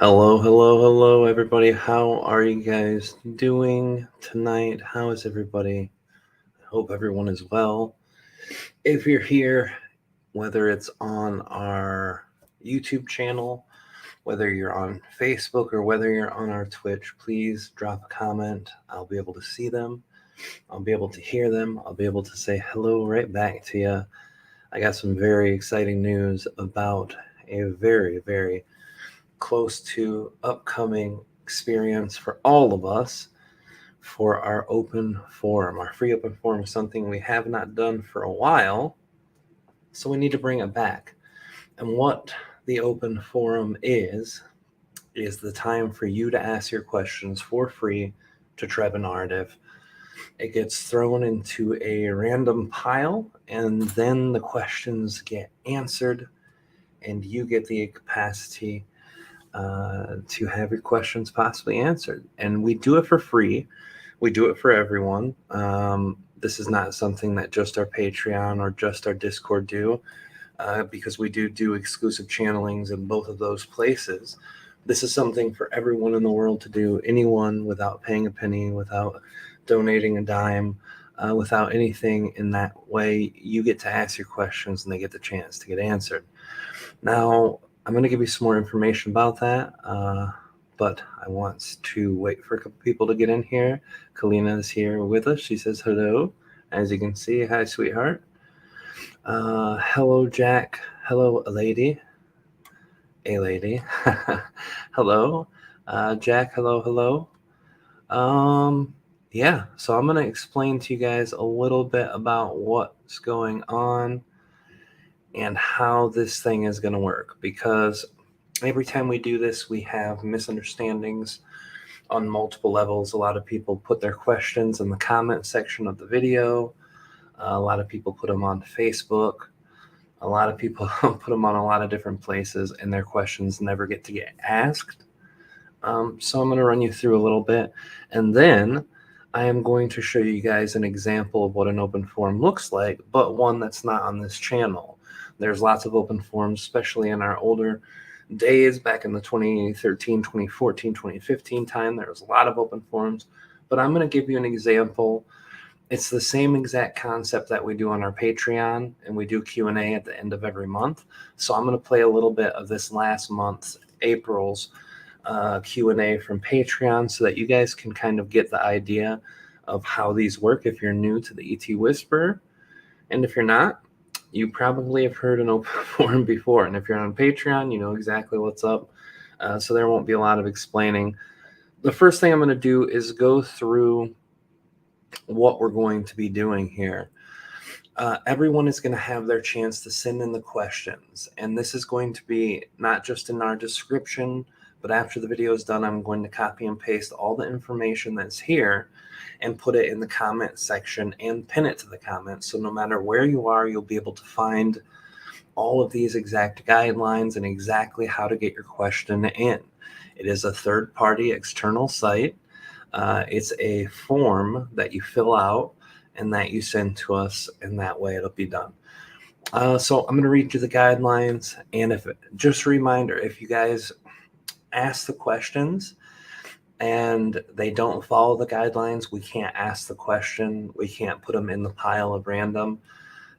Hello, everybody. How are you guys doing tonight? How is everybody? I hope everyone is well. If you're here, whether it's on our YouTube channel, whether you're on Facebook, or whether you're on our Twitch, please drop a comment. I'll be able to see them. I'll be able to hear them. I'll be able to say hello right back to you. I got some very exciting news about a very close to upcoming experience for all of us for our open forum. Our free open forum is something we have not done for a while, so we need to bring it back. And what the open forum is the time for you to ask your questions for free to Treb and Aridif. It gets thrown into a random pile, and then the questions get answered, and you get the capacity to have your questions possibly answered. And we do it for free. We do it for everyone. This is not something that just our Patreon or just our Discord do, because we do exclusive channelings in both of those places. This is something for everyone in the world to do. Anyone without paying a penny, without donating a dime, without anything in that way. You get to ask your questions and they get the chance to get answered. Now, I'm going to give you some more information about that, but I want to wait for a couple people to get in here. Kalina is here with us. She says hello. As you can see, hi, sweetheart. Hello, Jack. Hello, a lady. Hello, Jack. Hello. Yeah, so I'm going to explain to you guys a little bit about what's going on and how this thing is going to work, because every time we do this, we have misunderstandings on multiple levels. A lot of people put their questions in the comment section of the video. A lot of people put them on Facebook. A lot of people put them on a lot of different places, and their questions never get to get asked. So I'm going to run you through a little bit, and then I am going to show you guys an example of what an open forum looks like, but one that's not on this channel. There's lots of open forums, especially in our older days, back in the 2013, 2014, 2015 time. There was a lot of open forums, but I'm going to give you an example. It's the same exact concept that we do on our Patreon, and we do Q&A at the end of every month. So I'm going to play a little bit of this last month, April's Q&A from Patreon, so that you guys can kind of get the idea of how these work if you're new to the ET Whisperer. And if you're not, you probably have heard an open forum before. And if you're on Patreon, you know exactly what's up. So there won't be a lot of explaining. The first thing I'm going to do is go through what we're going to be doing here. Everyone is going to have their chance to send in the questions. And this is going to be not just in our description, but after the video is done, I'm going to copy and paste all the information that's here and put it in the comment section and pin it to the comments. So no matter where you are, you'll be able to find all of these exact guidelines and exactly how to get your question in. It is a third-party external site. It's a form that you fill out and that you send to us, and that way it'll be done. So I'm going to read you the guidelines, and just a reminder, if you guys ask the questions and they don't follow the guidelines, we can't ask the question. We can't put them in the pile of random,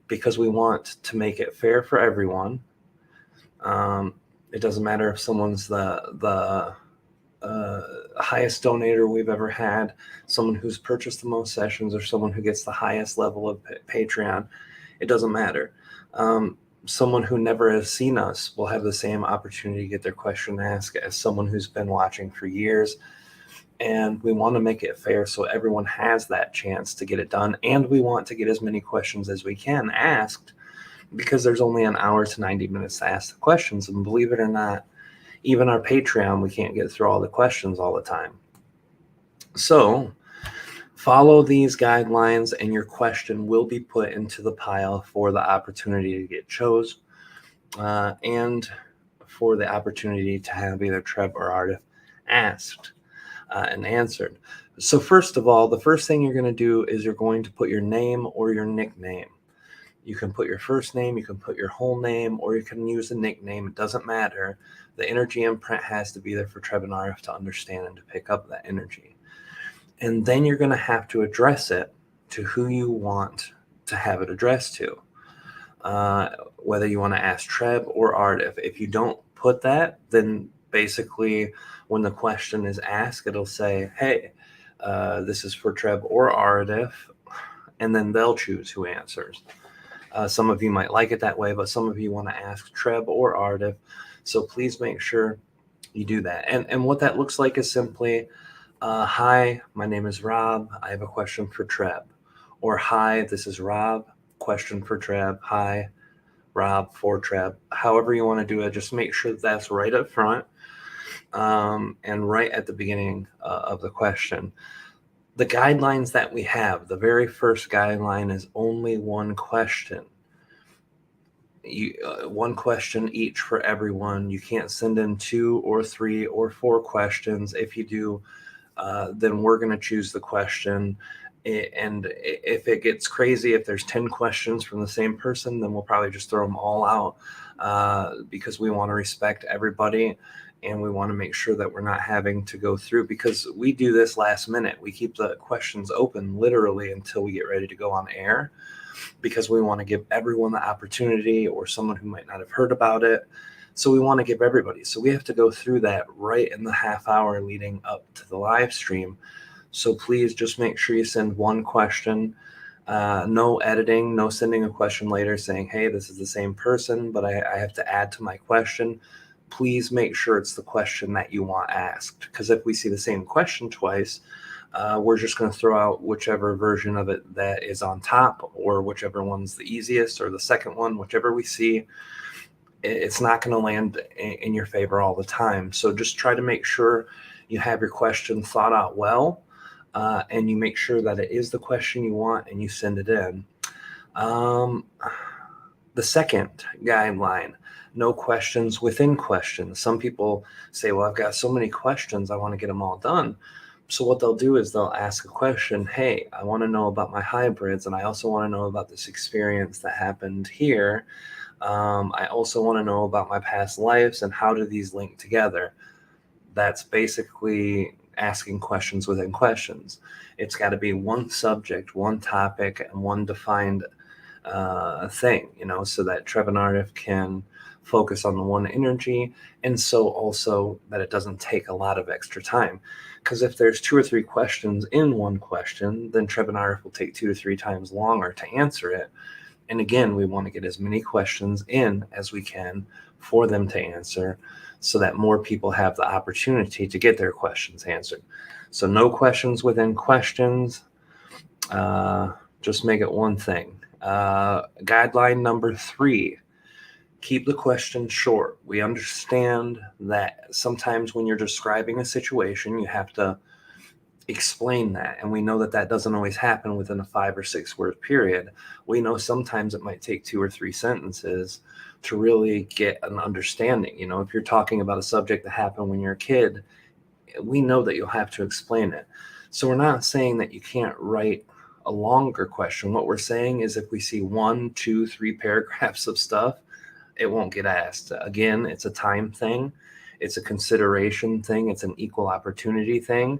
because we want to make it fair for everyone. It doesn't matter if someone's the highest donator we've ever had, someone who's purchased the most sessions, or someone who gets the highest level of Patreon. It doesn't matter. Someone who never has seen us will have the same opportunity to get their question asked as someone who's been watching for years. And we want to make it fair so everyone has that chance to get it done. And we want to get as many questions as we can asked, because there's only an hour to 90 minutes to ask the questions. And believe it or not, even our Patreon, we can't get through all the questions all the time. So follow these guidelines, and your question will be put into the pile for the opportunity to get chose, and for the opportunity to have either Treb or Aridif asked and answered. So first of all, the first thing you're going to do is you're going to put your name or your nickname. You can put your first name, you can put your whole name, or you can use a nickname. It doesn't matter. The energy imprint has to be there for Treb and Aridif to understand and to pick up that energy. And then you're going to have to address it to who you want to have it addressed to. Whether you want to ask Treb or Aridif. If you don't put that, then basically when the question is asked, it'll say, hey, this is for Treb or Aridif, and then they'll choose who answers. Some of you might like it that way, but some of you want to ask Treb or Aridif. So please make sure you do that. And what that looks like is simply, hi, my name is Rob. I have a question for Treb. Or hi, this is Rob. Question for Treb. Hi, Rob for Treb. However you want to do it, just make sure that's right up front and right at the beginning of the question. The guidelines that we have, the very first guideline is only one question. One question each for everyone. You can't send in 2 or 3 or 4 questions. If you do, then we're going to choose the question. And if it gets crazy, if there's 10 questions from the same person, then we'll probably just throw them all out because we want to respect everybody. And we want to make sure that we're not having to go through, because we do this last minute. We keep the questions open literally until we get ready to go on air, because we want to give everyone the opportunity, or someone who might not have heard about it. So we want to give everybody. So we have to go through that right in the half hour leading up to the live stream. So please just make sure you send one question. No editing, no sending a question later saying, hey, this is the same person, but I have to add to my question. Please make sure it's the question that you want asked, because if we see the same question twice, we're just going to throw out whichever version of it that is on top, or whichever one's the easiest, or the second one, whichever we see. It's not going to land in your favor all the time. So just try to make sure you have your question thought out well, and you make sure that it is the question you want, and you send it in. The second guideline, no questions within questions. Some people say, well, I've got so many questions, I want to get them all done. So what they'll do is they'll ask a question, hey, I want to know about my hybrids, and I also want to know about this experience that happened here. I also want to know about my past lives, and how do these link together? That's basically asking questions within questions. It's got to be one subject, one topic, and one defined thing, so that Treb and Aridif can focus on the one energy, and so also that it doesn't take a lot of extra time. Because if there's 2 or 3 questions in one question, then Treb and Aridif will take 2 to 3 times longer to answer it. And again, we want to get as many questions in as we can for them to answer, so that more people have the opportunity to get their questions answered. So no questions within questions. Just make it one thing. Guideline number 3, keep the question short. We understand that sometimes when you're describing a situation, you have to explain that. And we know that that doesn't always happen within a 5 or 6 word period. We know sometimes it might take 2 or 3 sentences to really get an understanding. If you're talking about a subject that happened when you're a kid, we know that you'll have to explain it. So we're not saying that you can't write a longer question. What we're saying is if we see 1, 2, 3 paragraphs of stuff, it won't get asked. Again, it's a time thing. It's a consideration thing. It's an equal opportunity thing.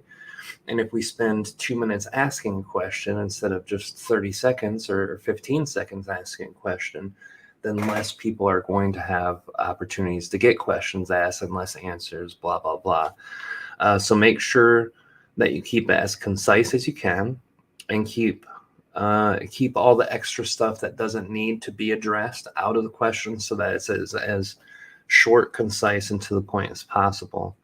And if we spend 2 minutes asking a question instead of just 30 seconds or 15 seconds asking a question, then less people are going to have opportunities to get questions asked and less answers, blah, blah, blah. So make sure that you keep it as concise as you can, and keep all the extra stuff that doesn't need to be addressed out of the question, so that it's as short, concise, and to the point as possible.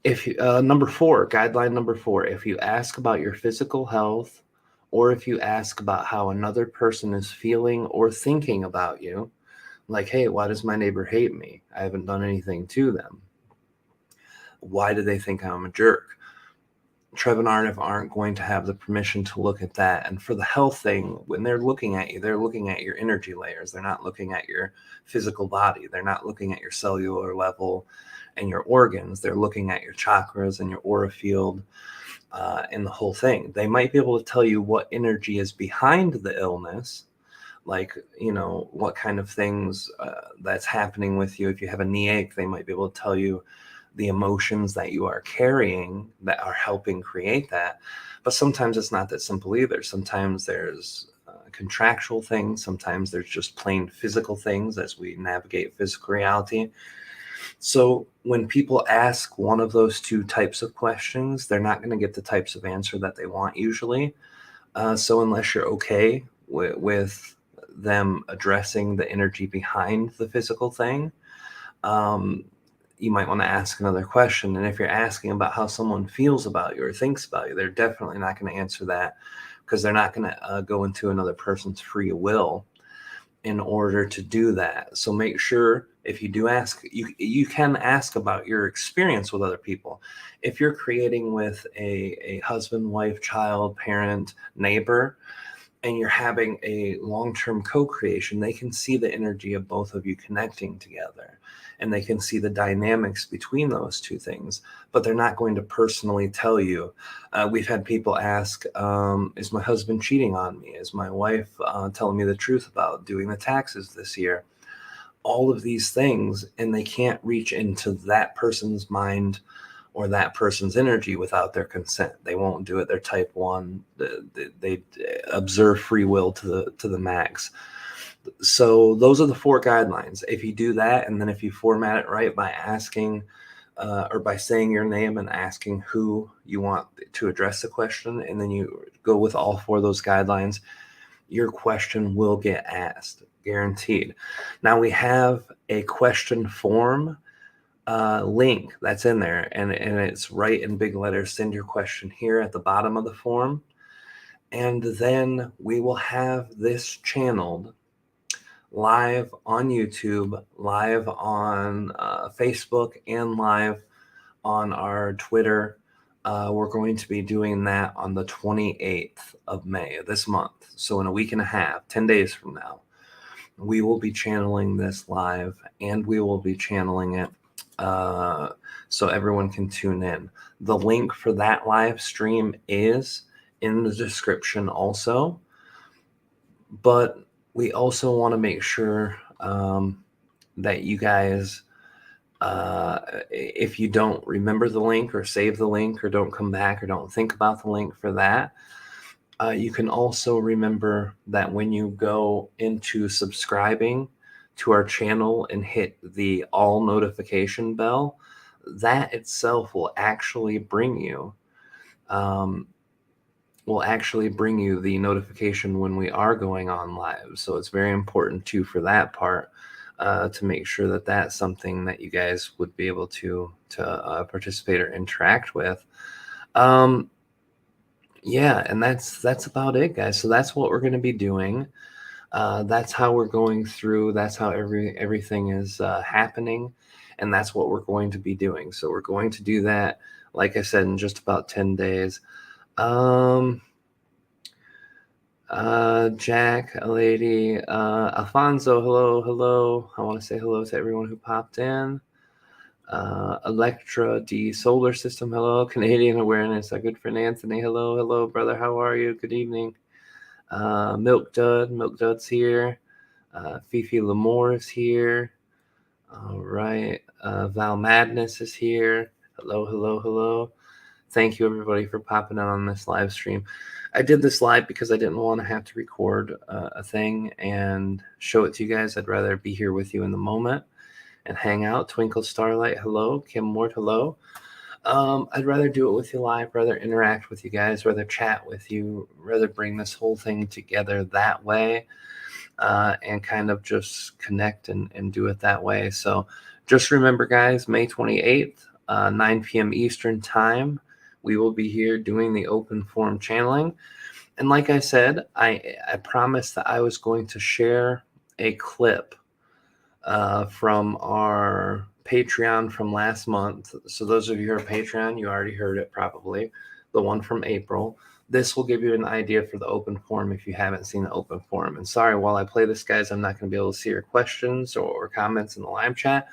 If you, number 4, guideline number 4, if you ask about your physical health, or if you ask about how another person is feeling or thinking about you, like, hey, why does my neighbor hate me? I haven't done anything to them. Why do they think I'm a jerk? Treb and Aridif aren't going to have the permission to look at that. And for the health thing, when they're looking at you, they're looking at your energy layers. They're not looking at your physical body. They're not looking at your cellular level and your organs. They're looking at your chakras and your aura field. in the whole thing. They might be able to tell you what energy is behind the illness, like, what kind of things that's happening with you. If you have a knee ache, they might be able to tell you the emotions that you are carrying that are helping create that. But sometimes it's not that simple either. Sometimes there's contractual things. Sometimes there's just plain physical things as we navigate physical reality. So when people ask one of those two types of questions, they're not going to get the types of answer that they want usually. So unless you're okay with them addressing the energy behind the physical thing, you might want to ask another question. And if you're asking about how someone feels about you or thinks about you, they're definitely not going to answer that, because they're not going to go into another person's free will in order to do that. So make sure, if you do ask, you can ask about your experience with other people. If you're creating with a husband, wife, child, parent, neighbor, and you're having a long-term co-creation, they can see the energy of both of you connecting together, and they can see the dynamics between those two things, but they're not going to personally tell you. We've had people ask, is my husband cheating on me? Is my wife telling me the truth about doing the taxes this year? All of these things, and they can't reach into that person's mind or that person's energy without their consent. They won't do it. They're type 1. They observe free will to the max. So those are the 4 guidelines. If you do that, and then if you format it right by asking or by saying your name and asking who you want to address the question, and then you go with all 4 of those guidelines, your question will get asked, guaranteed. Now we have a question form link that's in there, and it's right in big letters. Send your question here at the bottom of the form, and then we will have this channeled live on YouTube, live on Facebook, and live on our Twitter. We're going to be doing that on the 28th of May of this month. So in a week and a half, 10 days from now, we will be channeling this live, and we will be channeling it so everyone can tune in. The link for that live stream is in the description also, but we also want to make sure that you guys, if you don't remember the link or save the link or don't come back or don't think about the link for that, you can also remember that when you go into subscribing to our channel and hit the all notification bell, that itself will actually bring you the notification when we are going on live. So it's very important too for that part, to make sure that that's something that you guys would be able to participate or interact with. Yeah, and that's about it, guys. So that's what we're going to be doing. That's how we're going through. That's how everything is happening, and that's what we're going to be doing. So we're going to do that, like I said, in just about 10 days. Jack, a lady, Alfonso, hello. I want to say hello to everyone who popped in. Electra D Solar System, hello. Canadian Awareness, a good friend Anthony, hello brother, how are you? Good evening. Milk Dud's here. Fifi Lamore is here. All right. Val Madness is here. Hello. Thank you everybody for popping in on this live stream. I did this live because I didn't want to have to record a thing and show it to you guys. I'd rather be here with you in the moment and hang out. Twinkle Starlight, hello. Kim Mort, hello. I'd rather do it with you live, rather interact with you guys, rather chat with you, rather bring this whole thing together that way, and kind of just connect and do it that way. So just remember, guys, May 28th, 9 p.m. Eastern time, we will be here doing the open forum channeling. And like I said, I promised that I was going to share a clip from our Patreon from last month. So those of you who are Patreon, you already heard it probably, the one from April. This will give you an idea for the open forum if you haven't seen the open forum. And sorry, while I play this, guys, I'm not going to be able to see your questions or comments in the live chat,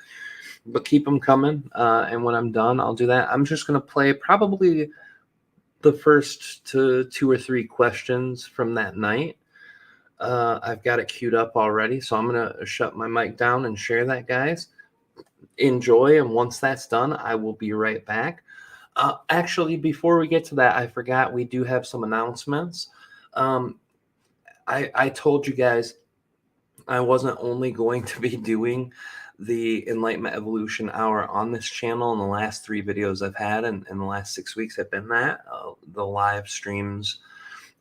but keep them coming. And when I'm done, I'll do that. I'm just going to play probably the first to 2 or 3 questions from that night. I've got it queued up already, so I'm going to shut my mic down and share that, guys. Enjoy, and once that's done, I will be right back. Actually, before we get to that, I forgot we do have some announcements. I told you guys I wasn't only going to be doing the Enlightenment Evolution Hour on this channel. In the last 3 videos I've had, and in the last 6 weeks have been that, the live streams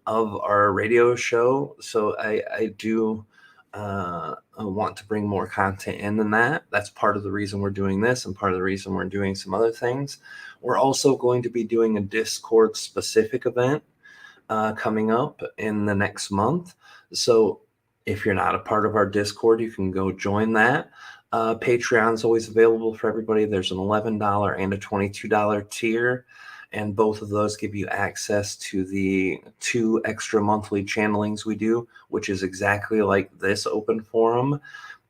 of our radio show. So I do want to bring more content in than that. That's part of the reason we're doing this, and part of the reason we're doing some other things. We're also going to be doing a Discord specific event coming up in the next month. So if you're not a part of our Discord, you can go join that. Patreon is always available for everybody. There's an $11 and a $22 tier, and both of those give you access to the 2 extra monthly channelings we do, which is exactly like this open forum,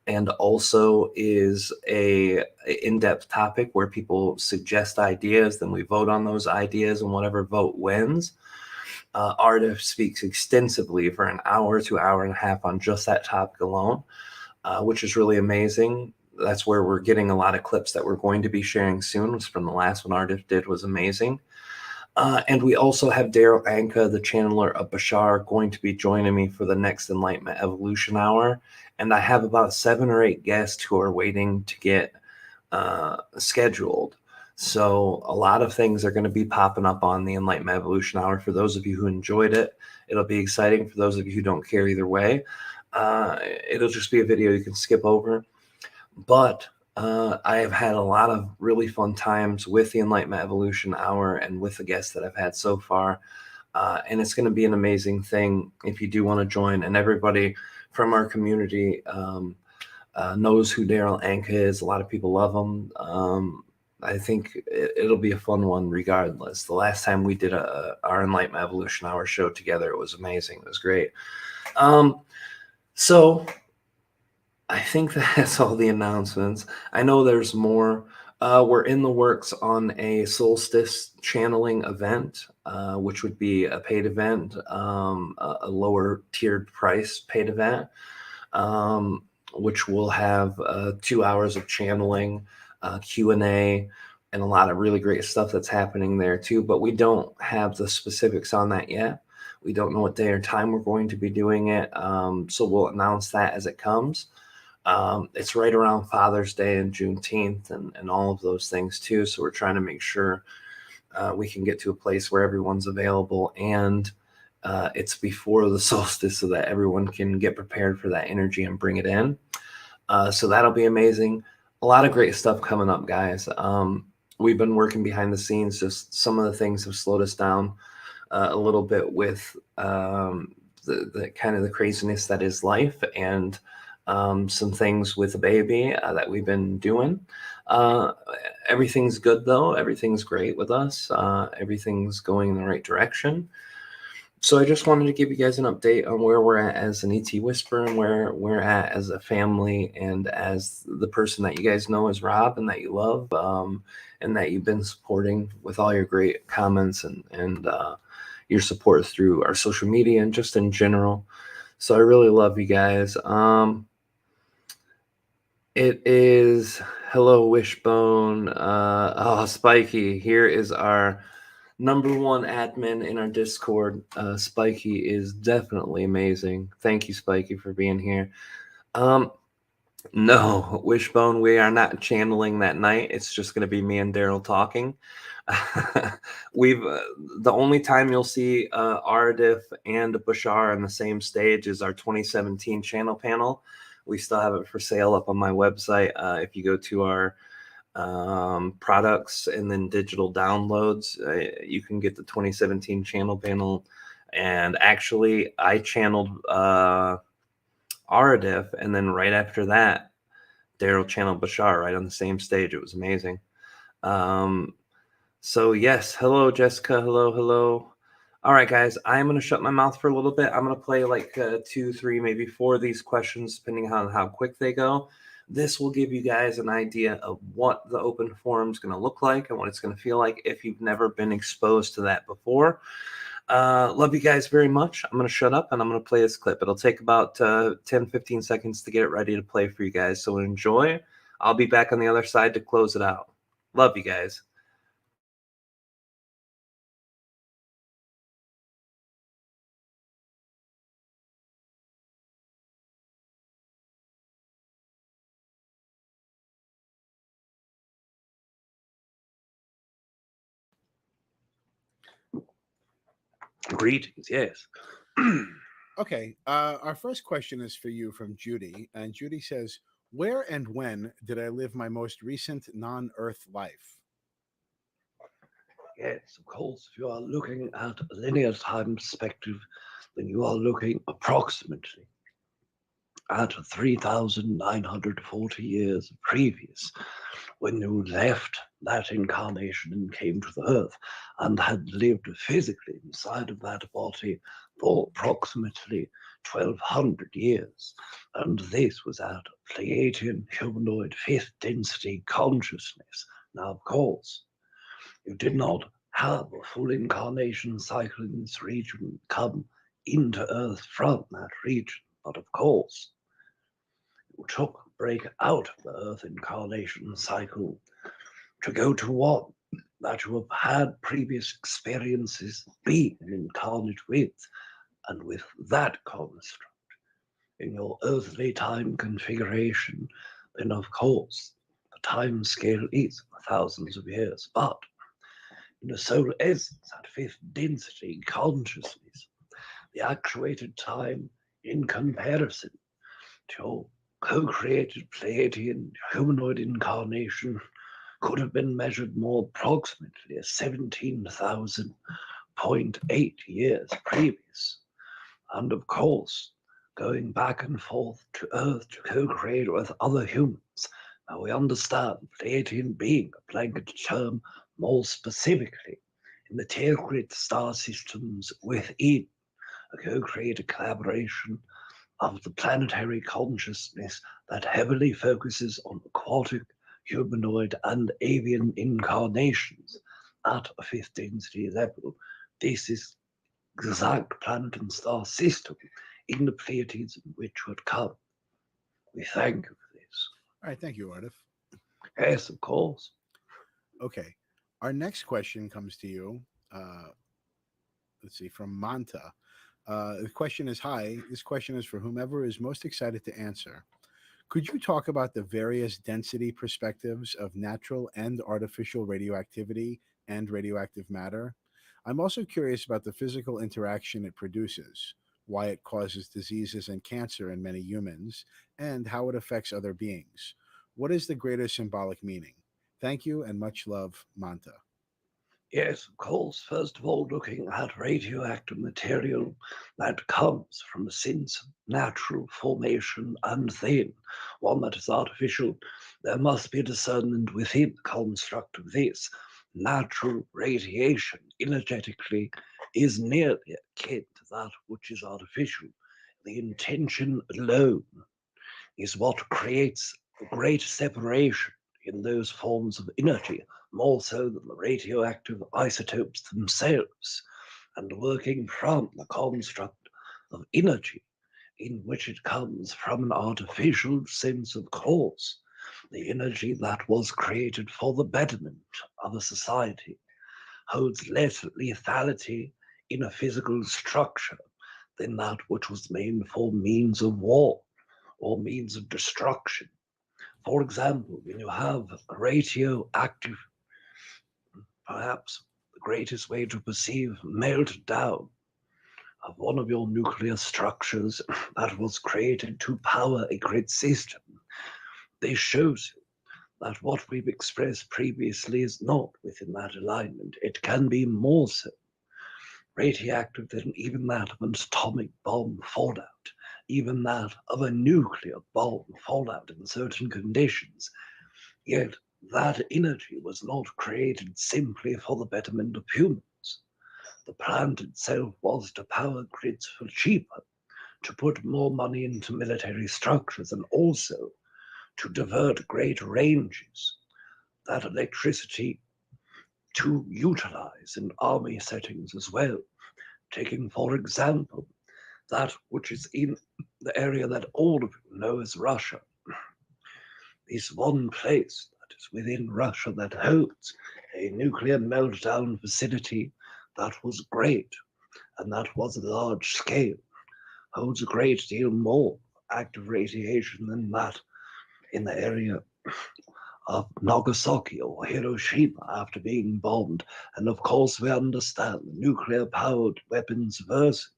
and also is a in-depth topic where people suggest ideas, then we vote on those ideas, and whatever vote wins. Aridif speaks extensively for an hour to hour and a half on just that topic alone, which is really amazing. That's where we're getting a lot of clips that we're going to be sharing soon. From the last one Aridif did was amazing. And we also have Daryl Anka, the channeler of Bashar, going to be joining me for the next Enlightenment Evolution Hour. And I have about 7 or 8 guests who are waiting to get scheduled. So a lot of things are going to be popping up on the Enlightenment Evolution Hour. For those of you who enjoyed it, it'll be exciting. For those of you who don't care either way, it'll just be a video you can skip over. But I have had a lot of really fun times with the Enlightenment Evolution Hour and with the guests that I've had so far. And it's going to be an amazing thing if you do want to join. And everybody from our community knows who Daryl Anka is. A lot of people love him. I think it'll be a fun one regardless. The last time we did our Enlightenment Evolution Hour show together, it was amazing. It was great. So I think that's all the announcements. I know there's more. We're in the works on a solstice channeling event, which would be a paid event, a lower tiered price paid event, which will have 2 hours of channeling, Q&A, and a lot of really great stuff that's happening there too. But we don't have the specifics on that yet. We don't know what day or time we're going to be doing it. So we'll announce that as it comes. It's right around Father's Day and Juneteenth and all of those things too. So we're trying to make sure we can get to a place where everyone's available, and it's before the solstice so that everyone can get prepared for that energy and bring it in. So that'll be amazing. A lot of great stuff coming up, guys. We've been working behind the scenes. Just some of the things have slowed us down a little bit with the kind of the craziness that is life, and some things with the baby that we've been doing. Everything's good though. Everything's great with us. Everything's going in the right direction. So I just wanted to give you guys an update on where we're at as an ET Whisperer, and where we're at as a family, and as the person that you guys know as Rob and that you love, and that you've been supporting with all your great comments and your support through our social media and just in general. So I really love you guys. It is hello Wishbone. Oh, Spiky, here is our #1 admin in our Discord. Spiky is definitely amazing. Thank you, Spiky, for being here. No, Wishbone, we are not channeling that night. It's just going to be me and Daryl talking. We've the only time you'll see Aridif and Bashar on the same stage is our 2017 channel panel. We still have it for sale up on my website. If you go to our products and then digital downloads, you can get the 2017 channel panel. And actually, I channeled Aridif, and then right after that, Daryl channeled Bashar right on the same stage. It was amazing. So yes, hello Jessica, hello. All right, guys, I'm going to shut my mouth for a little bit. I'm going to play like 2, 3, maybe 4 of these questions, depending on how quick they go. This will give you guys an idea of what the open forum is going to look like and what it's going to feel like if you've never been exposed to that before. Love you guys very much. I'm going to shut up and I'm going to play this clip. It'll take about 10-15 seconds to get it ready to play for you guys. So enjoy. I'll be back on the other side to close it out. Love you guys. Greetings, yes. Okay, our first question is for you from Judy, and Judy says, "Where and when did I live my most recent non-Earth life?" Yes, of course, if you are looking at a linear time perspective, then you are looking approximately at 3,940 years previous, when you left that incarnation and came to the Earth and had lived physically inside of that body for approximately 1,200 years. And this was at Pleiadian humanoid fifth density consciousness. Now, of course, you did not have a full incarnation cycle in this region come into Earth from that region, but of course, you took a break out of the Earth incarnation cycle to go to one that you have had previous experiences being incarnate with, and with that construct in your earthly time configuration, then of course the time scale is thousands of years, but in the soul essence at fifth density consciousness, the actuated time in comparison to your co-created Pleiadian humanoid incarnation could have been measured more approximately as 17,000.8 years previous. And of course, going back and forth to Earth to co-create with other humans. Now we understand Pleiadian being a blanket term more specifically in the Teocrit star systems within a co-created collaboration of the planetary consciousness that heavily focuses on aquatic, humanoid, and avian incarnations at a fifth density level. This is the exact planet and star system in the Pleiades in which would come. We thank you for this. All right, thank you, Aridif. Yes, of course. Okay, our next question comes to you. Uh, let's see, from Manta. The question is, "Hi, this question is for whomever is most excited to answer. Could you talk about the various density perspectives of natural and artificial radioactivity and radioactive matter? I'm also curious about the physical interaction it produces, why it causes diseases and cancer in many humans, and how it affects other beings. What is the greater symbolic meaning? Thank you and much love, Manta." Yes, of course. First of all, looking at radioactive material that comes from a sense of natural formation and then one that is artificial, there must be discernment within the construct of this. Natural radiation energetically is nearly akin to that which is artificial. The intention alone is what creates a great separation in those forms of energy, more so than the radioactive isotopes themselves, and working from the construct of energy in which it comes from an artificial sense of cause, the energy that was created for the betterment of a society holds less lethality in a physical structure than that which was made for means of war or means of destruction. For example, when you have a radioactive, perhaps the greatest way to perceive meltdown of one of your nuclear structures that was created to power a grid system, this shows you that what we've expressed previously is not within that alignment. It can be more so radioactive than even that of an atomic bomb fallout, even that of a nuclear bomb fallout in certain conditions. Yet that energy was not created simply for the betterment of humans. The plant itself was to power grids for cheaper, to put more money into military structures, and also to divert great ranges, that electricity to utilize in army settings as well. Taking, for example, that which is in the area that all of you know as Russia. This one place that is within Russia that holds a nuclear meltdown facility that was great, and that was large scale, holds a great deal more active radiation than that in the area of Nagasaki or Hiroshima after being bombed. And of course, we understand the nuclear powered weapons versus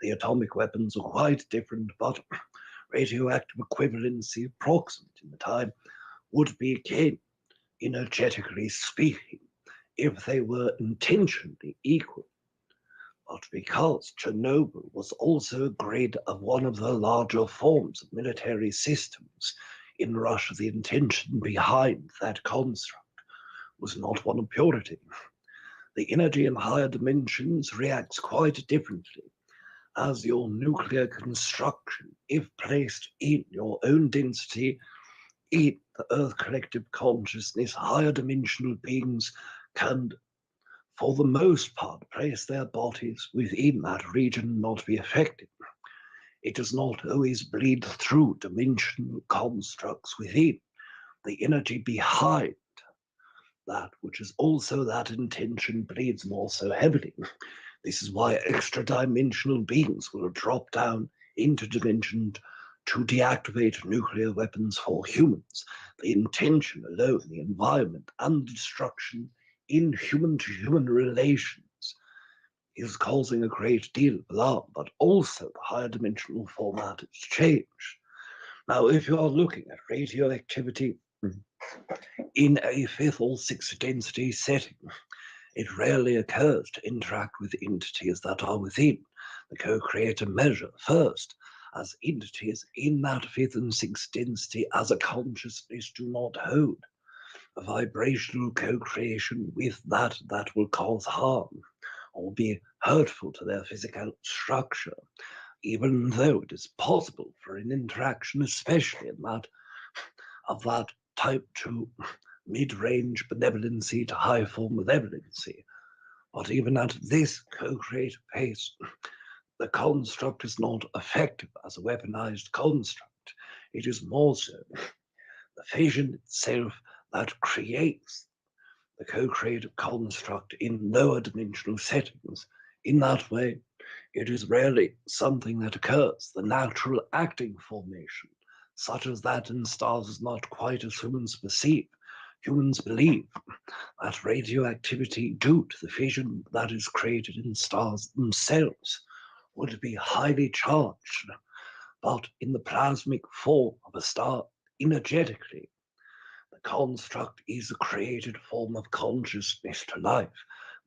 the atomic weapons are quite different, but radioactive equivalency approximate in the time would be again, energetically speaking, if they were intentionally equal. But because Chernobyl was also a grid of one of the larger forms of military systems in Russia, the intention behind that construct was not one of purity. The energy in higher dimensions reacts quite differently, as your nuclear construction, if placed in your own density, in the Earth collective consciousness, higher dimensional beings can, for the most part, place their bodies within that region and not be affected. It does not always bleed through dimensional constructs within. The energy behind that, which is also that intention, bleeds more so heavily. This is why extra-dimensional beings will drop down into dimension to deactivate nuclear weapons for humans. The intention alone, the environment, and destruction in human-to-human relations is causing a great deal of alarm, but also the higher dimensional format has changed. Now, if you are looking at radioactivity in a fifth or sixth density setting, it rarely occurs to interact with entities that are within the co-creator measure first, as entities in that fifth and sixth density as a consciousness do not hold a vibrational co-creation with that will cause harm or be hurtful to their physical structure, even though it is possible for an interaction, especially in that of that type 2 mid-range benevolency to high form malevolency. But even at this co-creative pace, the construct is not effective as a weaponized construct. It is more so the fission itself that creates the co-creative construct in lower dimensional settings. In that way, it is rarely something that occurs. The natural acting formation, such as that in stars, is not quite as humans perceive. Humans believe that radioactivity, due to the fission that is created in stars themselves, would be highly charged, but in the plasmic form of a star, energetically, the construct is a created form of consciousness to life.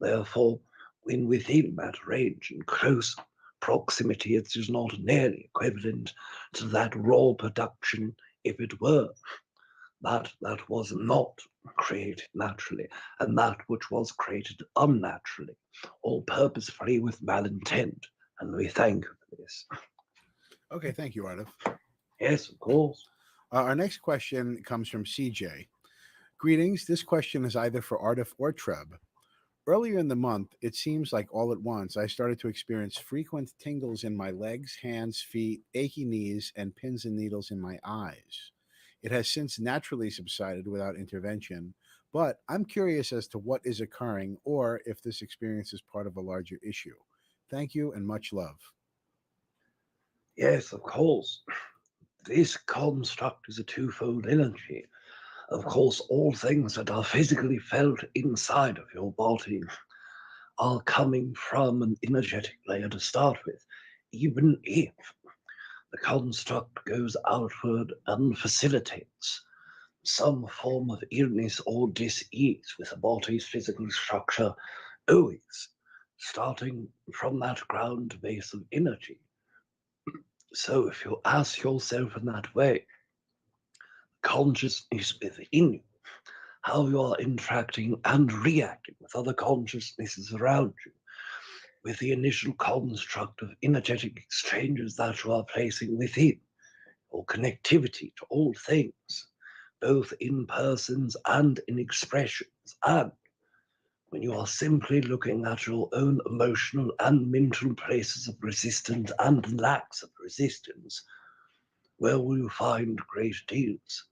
Therefore, when within that range in close proximity, it is not nearly equivalent to that raw production if it were. That was not created naturally, and that which was created unnaturally, or purposefully with malintent. And we thank you for this. Okay, thank you, Aridif. Yes, of course. Our next question comes from CJ. Greetings. This question is either for Aridif or Treb. Earlier in the month, it seems like all at once, I started to experience frequent tingles in my legs, hands, feet, achy knees, and pins and needles in my eyes. It has since naturally subsided without intervention, but I'm curious as to what is occurring or if this experience is part of a larger issue. Thank you and much love. Yes, of course. This construct is a twofold energy. Of course, all things that are physically felt inside of your body are coming from an energetic layer to start with, even if the construct goes outward and facilitates some form of illness or dis-ease with the body's physical structure, always starting from that ground base of energy. So if you ask yourself in that way, consciousness within you, how you are interacting and reacting with other consciousnesses around you, with the initial construct of energetic exchanges that you are placing within or connectivity to all things, both in persons and in expressions, and when you are simply looking at your own emotional and mental places of resistance and lacks of resistance, where will you find great deals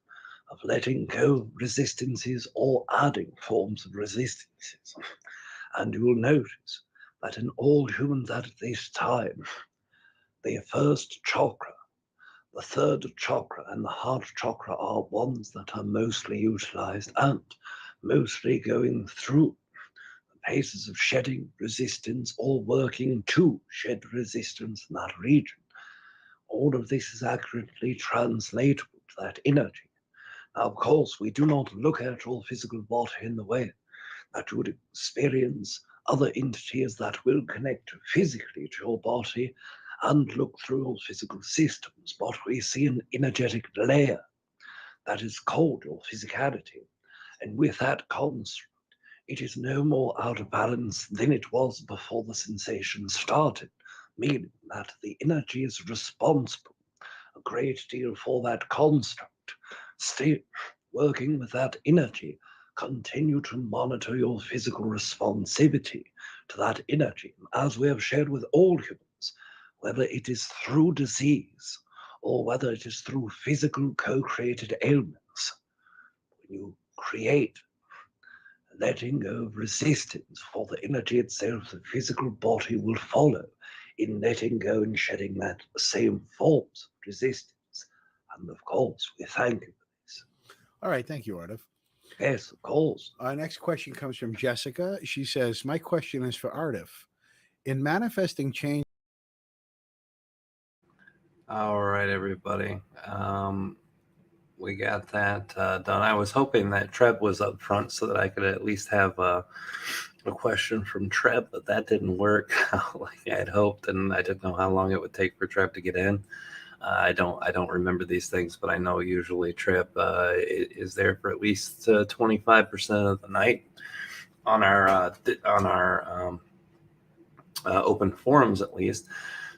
of letting go of resistances or adding forms of resistances. And you will notice that in all humans at this time, the first chakra, the third chakra, and the heart chakra are ones that are mostly utilized and mostly going through the paces of shedding resistance or working to shed resistance in that region. All of this is accurately translatable to that energy. Now, of course, we do not look at your physical body in the way that you would experience other entities that will connect physically to your body and look through your physical systems, but we see an energetic layer that is called your physicality. And with that construct, it is no more out of balance than it was before the sensation started, meaning that the energy is responsible a great deal for that construct. Still, working with that energy, continue to monitor your physical responsivity to that energy, as we have shared with all humans, whether it is through disease or whether it is through physical co-created ailments. When you create letting go of resistance for the energy itself, the physical body will follow in letting go and shedding that same forms of resistance. And of course, we thank you for this. All right, thank you, Aridif. Yes, of course. Our next question comes from Jessica. She says, "My question is for Aridif. In manifesting change." All right, everybody. We got that done. I was hoping that Treb was up front so that I could at least have a question from Treb, but that didn't work like I had hoped, and I didn't know how long it would take for Treb to get in. I don't remember these things, but I know usually Treb is there for at least 25% of the night on our open forums, at least.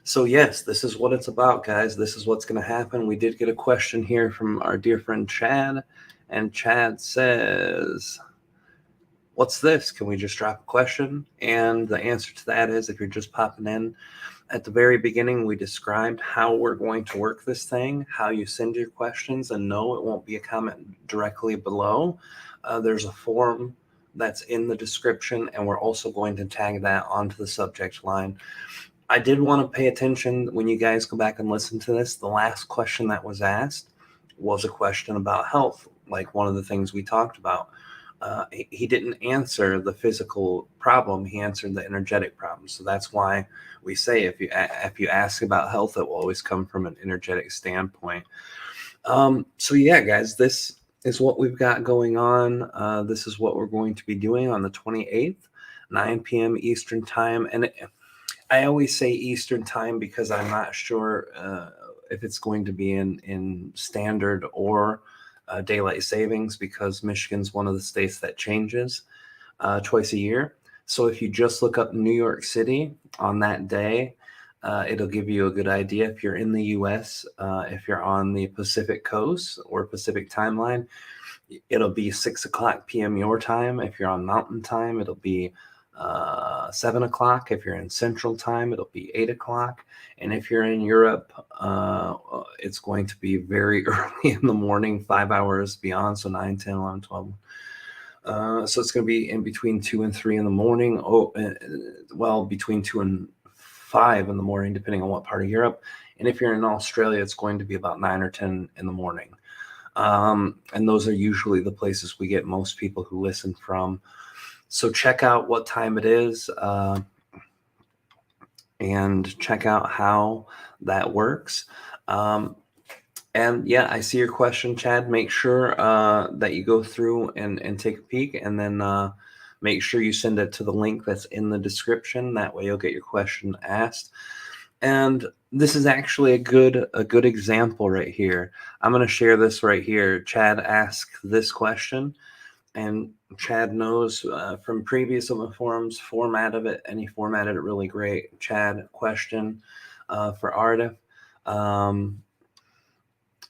So yes, this is what it's about, guys. This is what's going to happen. We did get a question here from our dear friend Chad, and Chad says, "What's this? Can we just drop a question?" And the answer to that is, if you're just popping in, at the very beginning, we described how we're going to work this thing, how you send your questions, and no, it won't be a comment directly below. There's a form that's in the description, and we're also going to tag that onto the subject line. I did want to pay attention when you guys go back and listen to this. The last question that was asked was a question about health, like one of the things we talked about. He didn't answer the physical problem. He answered the energetic problem. So that's why we say if you ask about health, it will always come from an energetic standpoint. So yeah, guys, this is what we've got going on. This is what we're going to be doing on the 28th, 9 p.m. Eastern time. And I always say Eastern time because I'm not sure if it's going to be in standard or daylight savings, because Michigan's one of the states that changes twice a year. So if you just look up New York City on that day, it'll give you a good idea. If you're in the U.S., if you're on the Pacific coast or Pacific timeline, it'll be 6 o'clock p.m. your time. If you're on Mountain time, it'll be 7 o'clock. If you're in Central time, it'll be 8 o'clock. And if you're in Europe, it's going to be very early in the morning, 5 hours beyond. So 9, 10, 11, 12. So it's going to be in between 2 and 3 in the morning. Well, between 2 and 5 in the morning, depending on what part of Europe. And if you're in Australia, it's going to be about 9 or 10 in the morning. And those are usually the places we get most people who listen from. So check out what time it is and check out how that works. And yeah, I see your question, Chad. Make sure that you go through and take a peek, and then make sure you send it to the link that's in the description. That way you'll get your question asked. And this is actually a good example right here. I'm going to share this right here. Chad asked this question. And Chad knows from previous open forums, formatted it, and he formatted it really great. Chad, question for Aridif.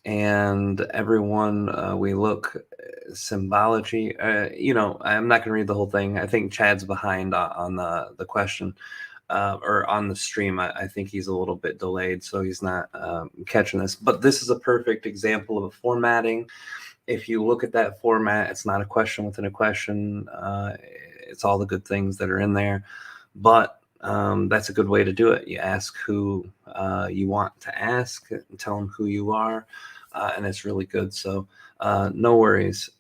and everyone, we look symbology. You know, I'm not going to read the whole thing. I think Chad's behind on the question. Or on the stream. I think he's a little bit delayed, so he's not catching this. But this is a perfect example of a formatting. If you look at that format, it's not a question within a question. It's all the good things that are in there. But that's a good way to do it. You ask who you want to ask, and tell them who you are, and it's really good. So no worries.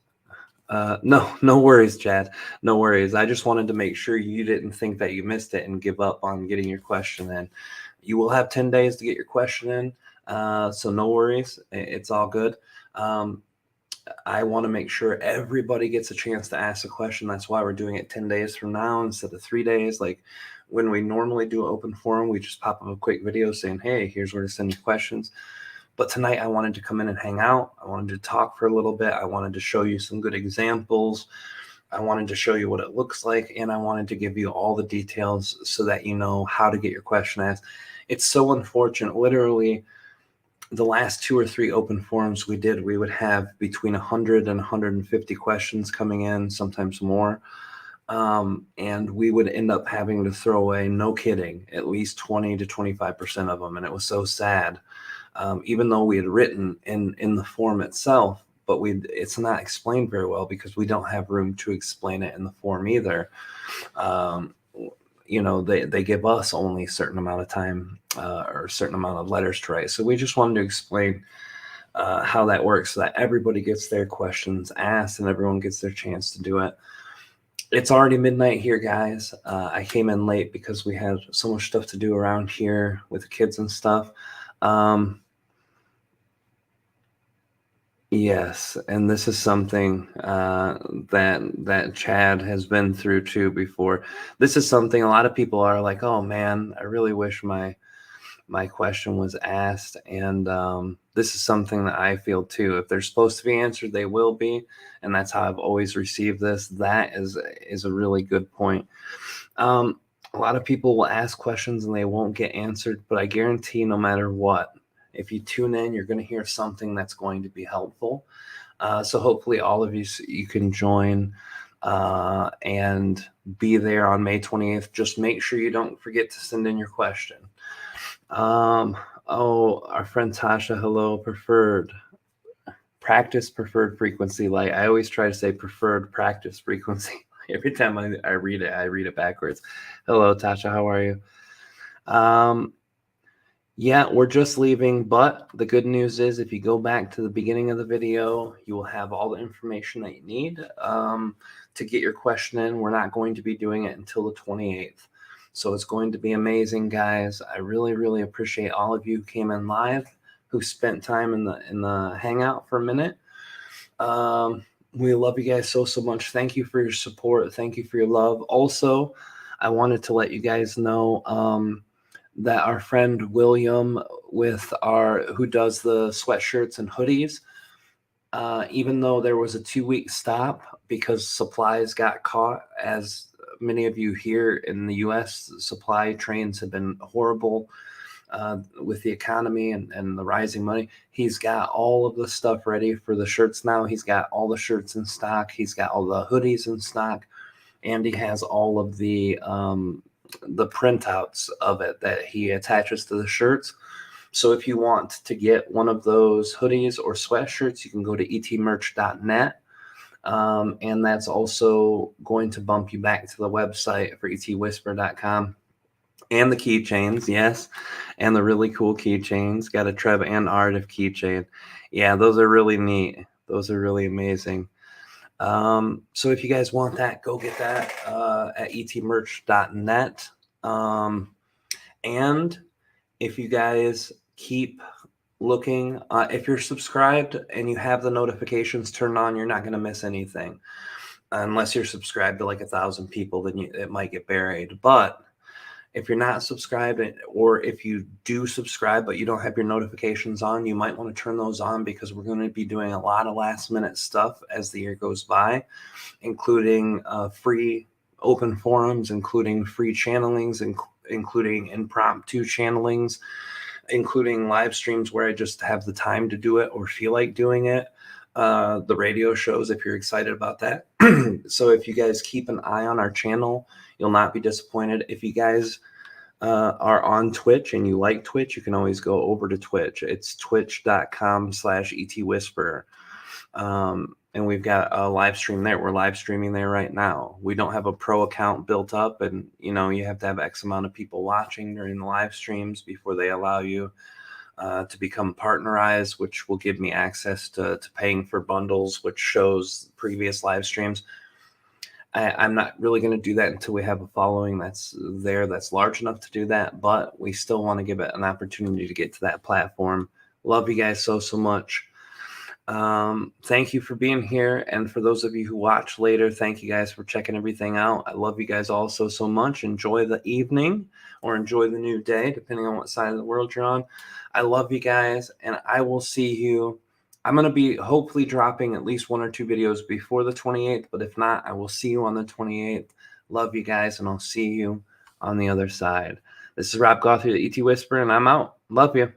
No worries, Chad. No worries. I just wanted to make sure you didn't think that you missed it and give up on getting your question in. You will have 10 days to get your question in. So no worries. It's all good. I want to make sure everybody gets a chance to ask a question. That's why we're doing it 10 days from now instead of 3 days. Like when we normally do an open forum, we just pop up a quick video saying, hey, here's where to send your questions. But tonight I wanted to come in and hang out. I wanted to talk for a little bit. I wanted to show you some good examples. I wanted to show you what it looks like. And I wanted to give you all the details so that you know how to get your question asked. It's so unfortunate. Literally, the last 2 or 3 open forums we did, we would have between 100 and 150 questions coming in, sometimes more. And we would end up having to throw away, no kidding, at least 20 to 25% of them. And it was so sad. Even though we had written in the form itself, but it's not explained very well because we don't have room to explain it in the form either. You know, they give us only a certain amount of time or a certain amount of letters to write. So we just wanted to explain how that works so that everybody gets their questions asked and everyone gets their chance to do it. It's already midnight here, guys. I came in late because we had so much stuff to do around here with the kids and stuff. Yes, and this is something that Chad has been through too before. This is something a lot of people are like, "Oh man, I really wish my question was asked." And this is something that I feel too. If they're supposed to be answered, they will be, and that's how I've always received this. That is a really good point. A lot of people will ask questions and they won't get answered, but I guarantee no matter what, if you tune in, you're going to hear something that's going to be helpful. So hopefully all of you can join and be there on May 28th. Just make sure you don't forget to send in your question. Oh, our friend Tasha, hello, preferred frequency light. I always try to say preferred practice frequency. Every time I read it backwards. Hello, Tasha, how are you? Yeah, we're just leaving, but the good news is if you go back to the beginning of the video, you will have all the information that you need to get your question in. We're not going to be doing it until the 28th. So it's going to be amazing, guys. I really, really appreciate all of you who came in live, who spent time in the hangout for a minute. We love you guys so much. Thank you for your support. Thank you for your love. Also, I wanted to let you guys know that our friend William who does the sweatshirts and hoodies, even though there was a 2-week stop because supplies got caught, as many of you here in the US, supply trains have been horrible with the economy and the rising money. He's got all of the stuff ready for the shirts now. He's got all the shirts in stock. He's got all the hoodies in stock, and he has all of the printouts of it that he attaches to the shirts. So if you want to get one of those hoodies or sweatshirts, you can go to etmerch.net. And that's also going to bump you back to the website for etwhisperer.com. And the keychains, yes. And the really cool keychains. Got a Treb and Aridif keychain. Yeah, those are really neat. Those are really amazing. So if you guys want that, go get that at etmerch.net. And if you guys keep looking, if you're subscribed and you have the notifications turned on, you're not going to miss anything. Unless you're subscribed to like 1,000 people, then it might get buried. But if you're not subscribed, or if you do subscribe but you don't have your notifications on, you might want to turn those on, because we're going to be doing a lot of last minute stuff as the year goes by, including free open forums, including free channelings, including impromptu channelings. including live streams where I just have the time to do it or feel like doing it. The radio shows, if you're excited about that. So if you guys keep an eye on our channel, you'll not be disappointed. If you guys are on Twitch and you like Twitch, you can always go over to Twitch. It's twitch.com/ET Whisperer. And we've got a live stream there. We're live streaming there right now. We don't have a pro account built up, and you have to have X amount of people watching during the live streams before they allow you to become partnerized, which will give me access to paying for bundles, which shows previous live streams. I'm not really going to do that until we have a following that's large enough to do that, but we still want to give it an opportunity to get to that platform. Love you guys so much. Thank you for being here. And for those of you who watch later, thank you guys for checking everything out. I love you guys all so much. Enjoy the evening or enjoy the new day, depending on what side of the world you're on. I love you guys, and I will see you. I'm going to be hopefully dropping at least 1 or 2 videos before the 28th, but if not, I will see you on the 28th. Love you guys, and I'll see you on the other side. This is Gauthier the ET Whisperer, and I'm out. Love you.